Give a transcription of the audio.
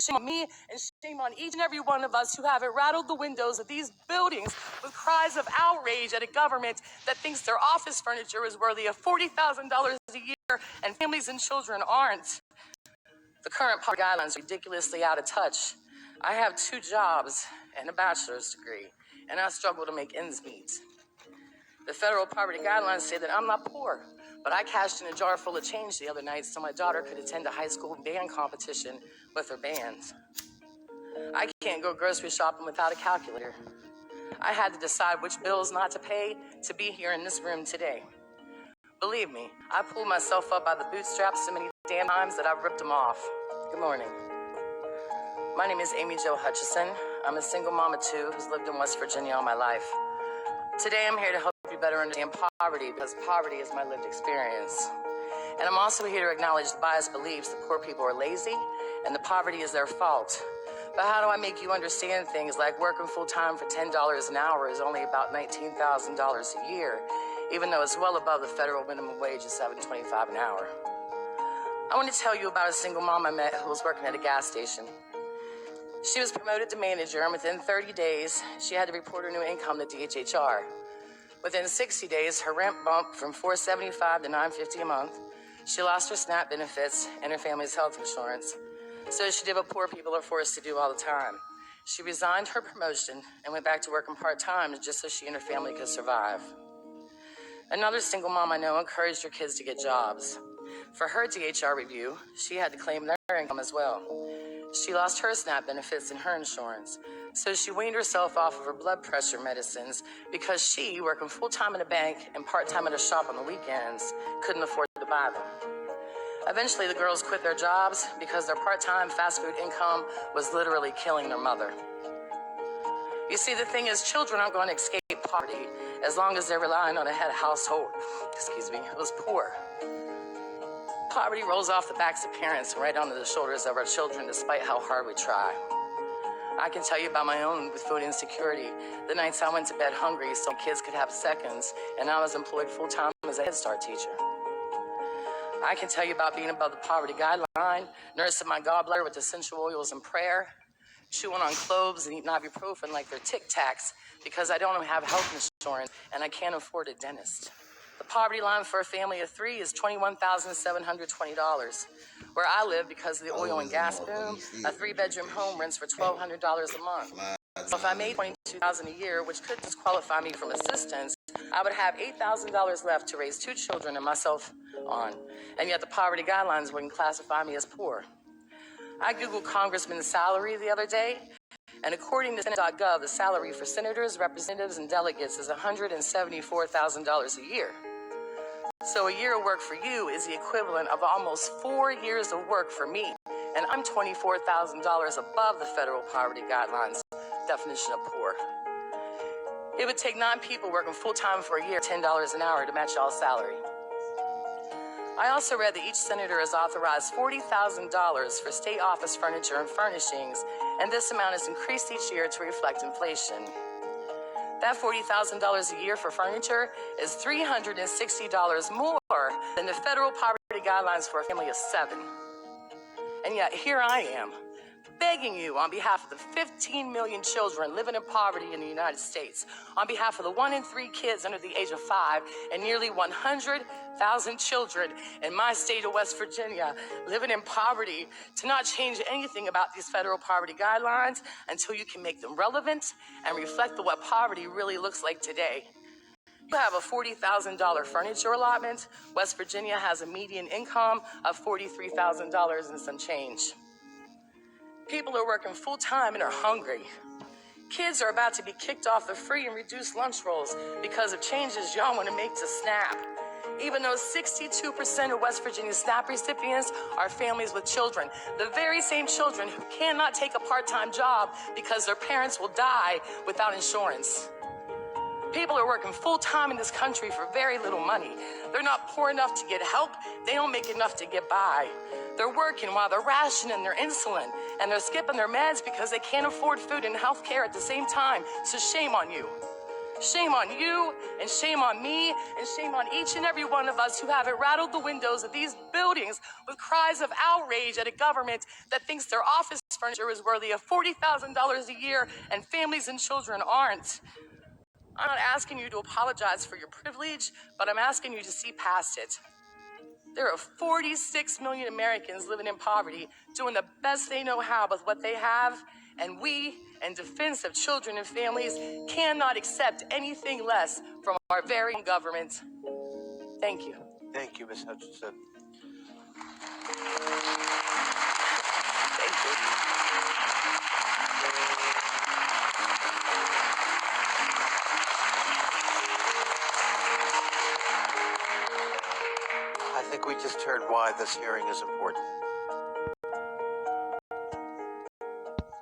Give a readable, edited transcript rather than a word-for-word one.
And shame on me, and shame on each and every one of us who haven't rattled the windows of these buildings with cries of outrage at a government that thinks their office furniture is worthy of $40,000 a year and families and children aren't. The current poverty guidelines are ridiculously out of touch. I have 2 jobs and a bachelor's degree, and I struggle to make ends meet. The federal poverty guidelines say that I'm not poor, but I cashed in a jar full of change the other night so my daughter could attend a high school band competition with her bands. I can't go grocery shopping without a calculator. I had to decide which bills not to pay to be here in this room today. Believe me, I pulled myself up by the bootstraps so many damn times that I've ripped them off. Good morning. My name is Amy Jo Hutchison. I'm a single mom of 2 who's lived in West Virginia all my life. Today I'm here to help you better understand poverty because poverty is my lived experience. And I'm also here to acknowledge the biased beliefs that poor people are lazy and the poverty is their fault. But how do I make you understand things like working full-time for $10 an hour is only about $19,000 a year, even though it's well above the federal minimum wage of $7.25 an hour. I want to tell you about a single mom I met who was working at a gas station. She was promoted to manager, and within 30 days, she had to report her new income to DHHR. Within 60 days, her rent bumped from $475 to $950 a month. She lost her SNAP benefits and her family's health insurance. So she did what poor people are forced to do all the time. She resigned her promotion and went back to working part-time just so she and her family could survive. Another single mom I know encouraged her kids to get jobs. For her DHR review, she had to claim their income as well. She lost her SNAP benefits and her insurance, so she weaned herself off of her blood pressure medicines because she, working full-time in a bank and part-time at a shop on the weekends, couldn't afford to buy them. Eventually, the girls quit their jobs because their part-time fast food income was literally killing their mother. You see, the thing is, children aren't going to escape poverty as long as they're relying on a head household, who's poor. Poverty rolls off the backs of parents and right onto the shoulders of our children, despite how hard we try. I can tell you about my own with food insecurity. The nights I went to bed hungry so kids could have seconds, and I was employed full-time as a Head Start teacher. I can tell you about being above the poverty guideline, nursing my gallbladder with essential oils and prayer, chewing on cloves and eating ibuprofen like they're Tic Tacs because I don't have health insurance and I can't afford a dentist. The poverty line for a family of 3 is $21,720. Where I live, because of the oil and gas boom, a 3-bedroom home rents for $1,200 a month. So if I made $22,000 a year, which could disqualify me from assistance, I would have $8,000 left to raise 2 children and myself on. And yet the poverty guidelines wouldn't classify me as poor. I Googled Congressman's salary the other day, and according to Senate.gov, the salary for senators, representatives, and delegates is $174,000 a year. So a year of work for you is the equivalent of almost 4 years of work for me, and I'm $24,000 above the federal poverty guidelines definition of poor. It would take 9 people working full-time for a year, $10 an hour to match y'all's salary. I also read that each senator is authorized $40,000 for state office furniture and furnishings, and this amount is increased each year to reflect inflation. That $40,000 a year for furniture is $360 more than the federal poverty guidelines for a family of 7. And yet here I am, begging you on behalf of the 15 million children living in poverty in the United States, on behalf of the 1 in 3 kids under the age of 5, and nearly 100,000 children in my state of West Virginia living in poverty, to not change anything about these federal poverty guidelines until you can make them relevant and reflect what poverty really looks like today. You have a $40,000 furniture allotment. West Virginia has a median income of $43,000 and some change. People are working full-time and are hungry. Kids are about to be kicked off the free and reduced lunch rolls because of changes y'all want to make to SNAP. Even though 62% of West Virginia SNAP recipients are families with children, the very same children who cannot take a part-time job because their parents will die without insurance. People are working full-time in this country for very little money. They're not poor enough to get help. They don't make enough to get by. They're working while they're rationing their insulin, and they're skipping their meds because they can't afford food and health care at the same time. So shame on you. Shame on you, and shame on me, and shame on each and every one of us who haven't rattled the windows of these buildings with cries of outrage at a government that thinks their office furniture is worthy of $40,000 a year and families and children aren't. I'm not asking you to apologize for your privilege, but I'm asking you to see past it. There are 46 million Americans living in poverty, doing the best they know how with what they have, and we, in defense of children and families, cannot accept anything less from our very own government. Thank you. Thank you, Ms. Hutchinson. Thank you. I think we just heard why this hearing is important.